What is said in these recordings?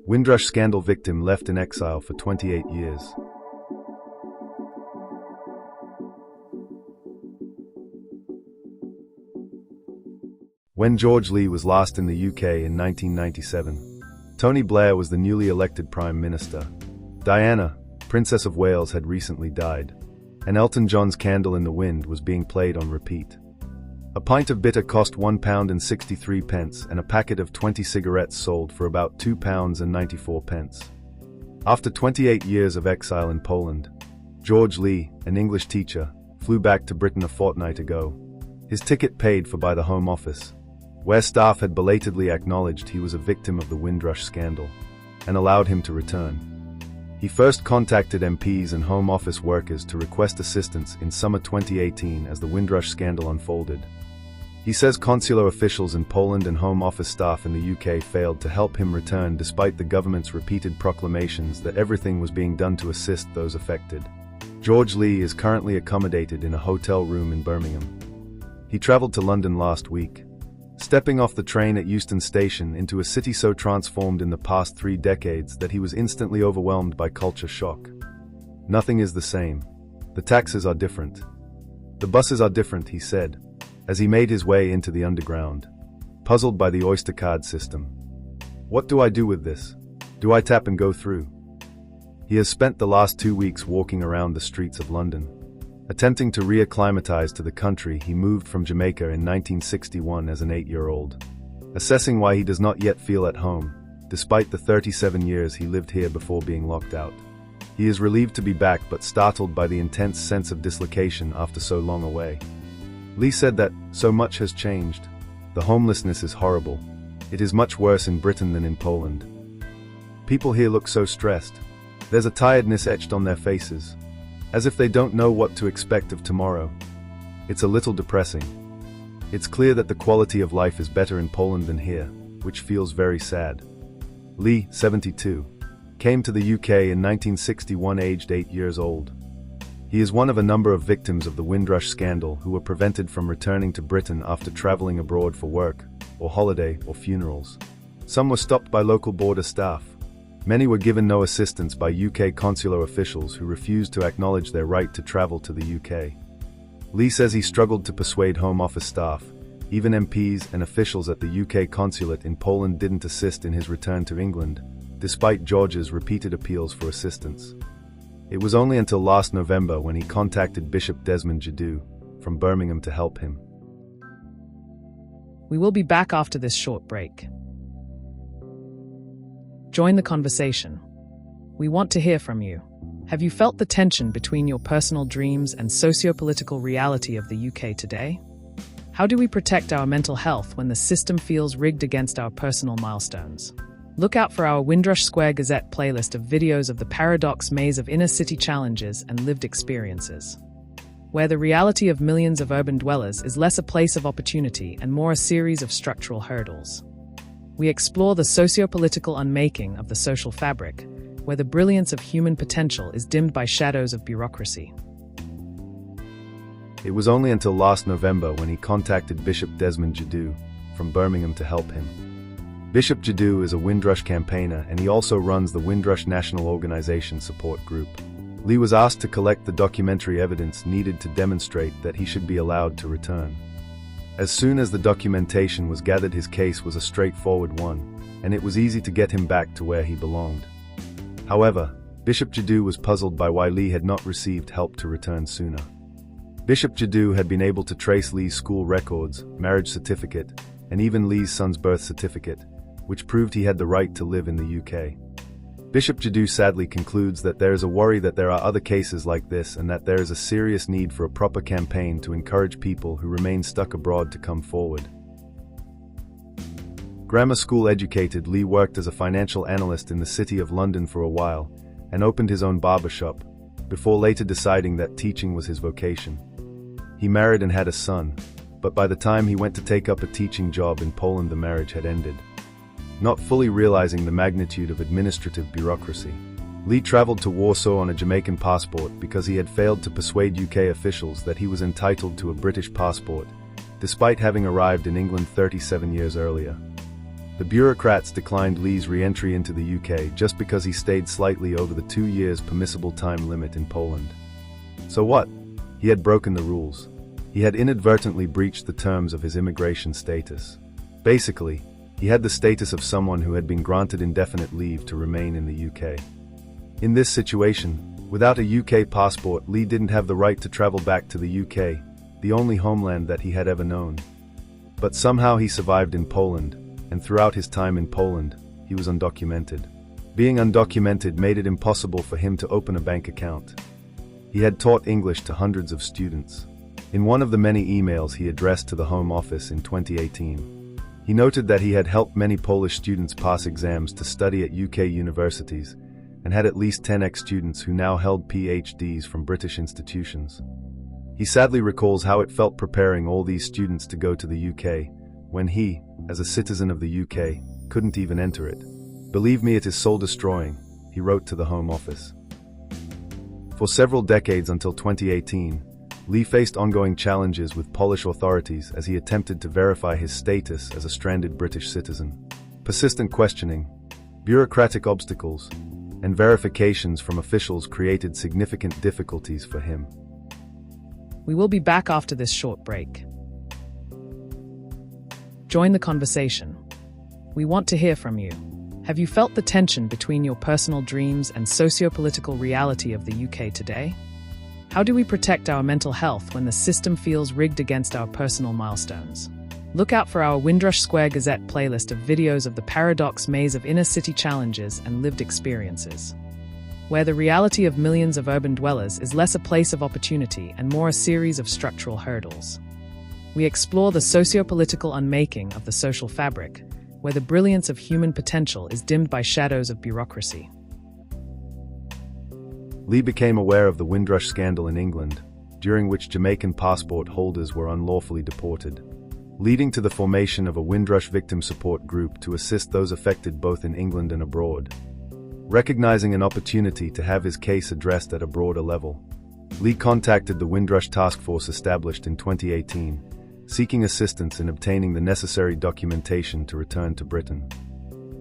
Windrush Scandal Victim left in exile for 28 years. When George Lee was last in the UK in 1997, Tony Blair was the newly elected Prime Minister. Diana, Princess of Wales, had recently died, and Elton John's Candle in the Wind was being played on repeat. A pint of bitter cost £1.63 and a packet of 20 cigarettes sold for about £2.94. After 28 years of exile in Poland, George Lee, an English teacher, flew back to Britain a fortnight ago, his ticket paid for by the Home Office, where staff had belatedly acknowledged he was a victim of the Windrush scandal, and allowed him to return. He first contacted MPs and Home Office workers to request assistance in summer 2018 as the Windrush scandal unfolded. He says consular officials in Poland and Home Office staff in the UK failed to help him return despite the government's repeated proclamations that everything was being done to assist those affected. George Lee is currently accommodated in a hotel room in Birmingham. He travelled to London last week, stepping off the train at Euston Station into a city so transformed in the past 3 decades that he was instantly overwhelmed by culture shock. Nothing is the same. The taxes are different. The buses are different, he said, as he made his way into the underground, puzzled by the Oyster card system. What do I do with this? Do I tap and go through? He has spent the last 2 weeks walking around the streets of London, attempting to reacclimatize to the country he moved from Jamaica in 1961 as an 8-year-old, assessing why he does not yet feel at home, despite the 37 years he lived here before being locked out. He is relieved to be back but startled by the intense sense of dislocation after so long away. Lee said that, so much has changed. The homelessness is horrible. It is much worse in Britain than in Poland. People here look so stressed. There's a tiredness etched on their faces, as if they don't know what to expect of tomorrow. It's a little depressing. It's clear that the quality of life is better in Poland than here, which feels very sad. Lee, 72, came to the UK in 1961 aged 8 years old. He is one of a number of victims of the Windrush scandal who were prevented from returning to Britain after travelling abroad for work, or holiday, or funerals. Some were stopped by local border staff. Many were given no assistance by UK consular officials who refused to acknowledge their right to travel to the UK. Lee says he struggled to persuade Home Office staff. Even MPs and officials at the UK Consulate in Poland didn't assist in his return to England, despite George's repeated appeals for assistance. It was only until last November when he contacted Bishop Desmond Jadu from Birmingham to help him. We will be back after this short break. Join the conversation. We want to hear from you. Have you felt the tension between your personal dreams and socio-political reality of the UK today? How do we protect our mental health when the system feels rigged against our personal milestones? Look out for our Windrush Square Gazette playlist of videos of the paradox maze of inner-city challenges and lived experiences, where the reality of millions of urban dwellers is less a place of opportunity and more a series of structural hurdles. We explore the socio-political unmaking of the social fabric, where the brilliance of human potential is dimmed by shadows of bureaucracy. It was only until last November when he contacted Bishop Desmond Jadu from Birmingham to help him. Bishop Jadu is a Windrush campaigner, and he also runs the Windrush National Organization Support Group. Lee was asked to collect the documentary evidence needed to demonstrate that he should be allowed to return. As soon as the documentation was gathered, his case was a straightforward one, and it was easy to get him back to where he belonged. However, Bishop Jadu was puzzled by why Lee had not received help to return sooner. Bishop Jadu had been able to trace Lee's school records, marriage certificate, and even Lee's son's birth certificate, which proved he had the right to live in the UK. Bishop Jadu sadly concludes that there is a worry that there are other cases like this and that there is a serious need for a proper campaign to encourage people who remain stuck abroad to come forward. Grammar school educated, Lee worked as a financial analyst in the City of London for a while and opened his own barbershop, before later deciding that teaching was his vocation. He married and had a son, but by the time he went to take up a teaching job in Poland, the marriage had ended. Not fully realizing the magnitude of administrative bureaucracy, Lee traveled to Warsaw on a Jamaican passport because he had failed to persuade UK officials that he was entitled to a British passport, despite having arrived in England 37 years earlier. The bureaucrats declined Lee's re-entry into the UK just because he stayed slightly over the 2 years permissible time limit in Poland. So what? He had broken the rules. He had inadvertently breached the terms of his immigration status. Basically, he had the status of someone who had been granted indefinite leave to remain in the UK. In this situation, without a UK passport, Lee didn't have the right to travel back to the UK, the only homeland that he had ever known. But somehow he survived in Poland, and throughout his time in Poland, he was undocumented. Being undocumented made it impossible for him to open a bank account. He had taught English to hundreds of students. In one of the many emails he addressed to the Home Office in 2018, he noted that he had helped many Polish students pass exams to study at UK universities and had at least 10 ex-students who now held PhDs from British institutions. He sadly recalls how it felt preparing all these students to go to the UK when he, as a citizen of the UK, couldn't even enter it. "Believe me, it is soul-destroying," he wrote to the Home Office. For several decades until 2018, Lee faced ongoing challenges with Polish authorities as he attempted to verify his status as a stranded British citizen. Persistent questioning, bureaucratic obstacles, and verifications from officials created significant difficulties for him. We will be back after this short break. Join the conversation. We want to hear from you. Have you felt the tension between your personal dreams and socio-political reality of the UK today? How do we protect our mental health when the system feels rigged against our personal milestones? Look out for our Windrush Square Gazette playlist of videos of the paradox maze of inner city challenges and lived experiences, where the reality of millions of urban dwellers is less a place of opportunity and more a series of structural hurdles. We explore the socio-political unmaking of the social fabric, where the brilliance of human potential is dimmed by shadows of bureaucracy. Lee became aware of the Windrush scandal in England, during which Jamaican passport holders were unlawfully deported, leading to the formation of a Windrush victim support group to assist those affected both in England and abroad. Recognizing an opportunity to have his case addressed at a broader level, Lee contacted the Windrush Taskforce established in 2018, seeking assistance in obtaining the necessary documentation to return to Britain.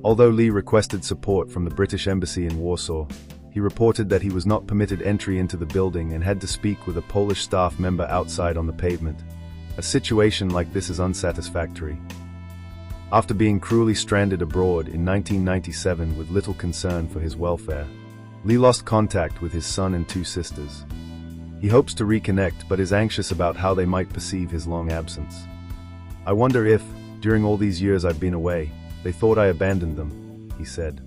Although Lee requested support from the British Embassy in Warsaw, he reported that he was not permitted entry into the building and had to speak with a Polish staff member outside on the pavement. A situation like this is unsatisfactory. After being cruelly stranded abroad in 1997 with little concern for his welfare, Lee lost contact with his son and 2 sisters. He hopes to reconnect but is anxious about how they might perceive his long absence. "I wonder if, during all these years I've been away, they thought I abandoned them," he said.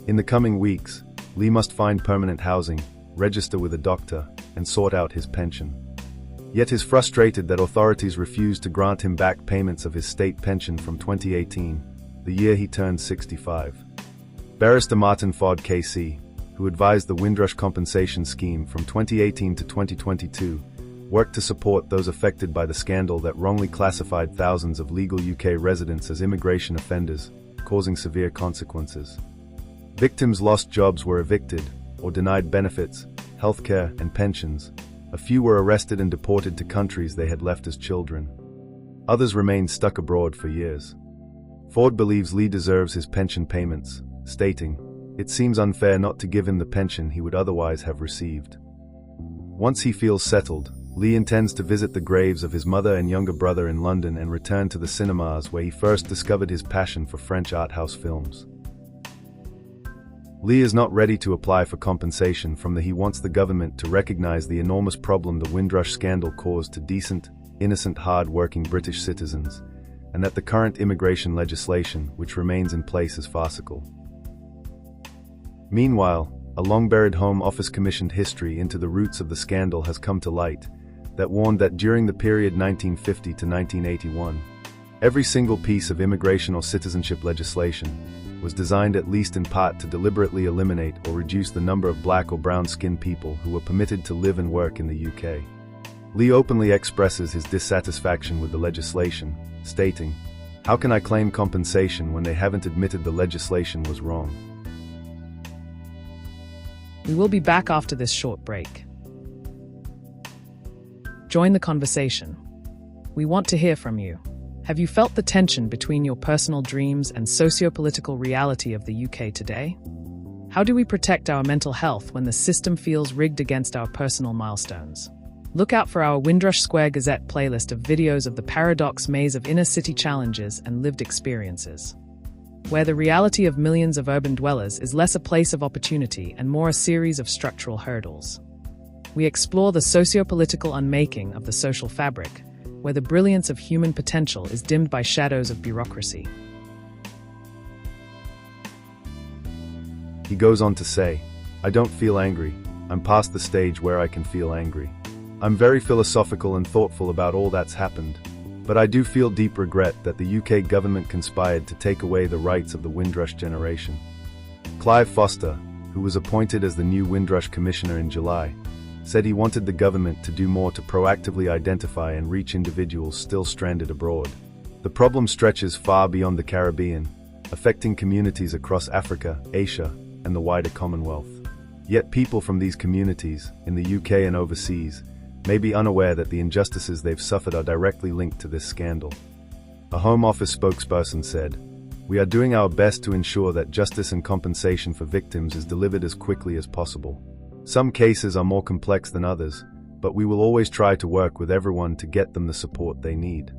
In the coming weeks, Lee must find permanent housing, register with a doctor, and sort out his pension. Yet is frustrated that authorities refused to grant him back payments of his state pension from 2018, the year he turned 65. Barrister Martin Ford KC, who advised the Windrush compensation scheme from 2018 to 2022, worked to support those affected by the scandal that wrongly classified thousands of legal UK residents as immigration offenders, causing severe consequences. Victims lost jobs, were evicted, or denied benefits, healthcare, and pensions. A few were arrested and deported to countries they had left as children. Others remained stuck abroad for years. Ford believes Lee deserves his pension payments, stating, "It seems unfair not to give him the pension he would otherwise have received." Once he feels settled, Lee intends to visit the graves of his mother and younger brother in London and return to the cinemas where he first discovered his passion for French art house films. Lee is not ready to apply for compensation from he wants the government to recognize the enormous problem the Windrush scandal caused to decent, innocent, hard-working British citizens, and that the current immigration legislation, which remains in place, is farcical. Meanwhile, a long-buried Home Office commissioned history into the roots of the scandal has come to light, that warned that during the period 1950 to 1981, every single piece of immigration or citizenship legislation was designed at least in part to deliberately eliminate or reduce the number of black or brown-skinned people who were permitted to live and work in the UK. Lee openly expresses his dissatisfaction with the legislation, stating, "How can I claim compensation when they haven't admitted the legislation was wrong?" We will be back after this short break. Join the conversation. We want to hear from you. Have you felt the tension between your personal dreams and socio-political reality of the UK today? How do we protect our mental health when the system feels rigged against our personal milestones? Look out for our Windrush Square Gazette playlist of videos of the paradox maze of inner-city challenges and lived experiences, where the reality of millions of urban dwellers is less a place of opportunity and more a series of structural hurdles. We explore the socio-political unmaking of the social fabric, where the brilliance of human potential is dimmed by shadows of bureaucracy. He goes on to say, "I don't feel angry. I'm past the stage where I can feel angry. I'm very philosophical and thoughtful about all that's happened, but I do feel deep regret that the UK government conspired to take away the rights of the Windrush generation." Clive Foster, who was appointed as the new Windrush Commissioner in July, said he wanted the government to do more to proactively identify and reach individuals still stranded abroad. The problem stretches far beyond the Caribbean, affecting communities across Africa, Asia, and the wider Commonwealth. Yet people from these communities, in the UK and overseas, may be unaware that the injustices they've suffered are directly linked to this scandal. A Home Office spokesperson said, "We are doing our best to ensure that justice and compensation for victims is delivered as quickly as possible. Some cases are more complex than others, but we will always try to work with everyone to get them the support they need."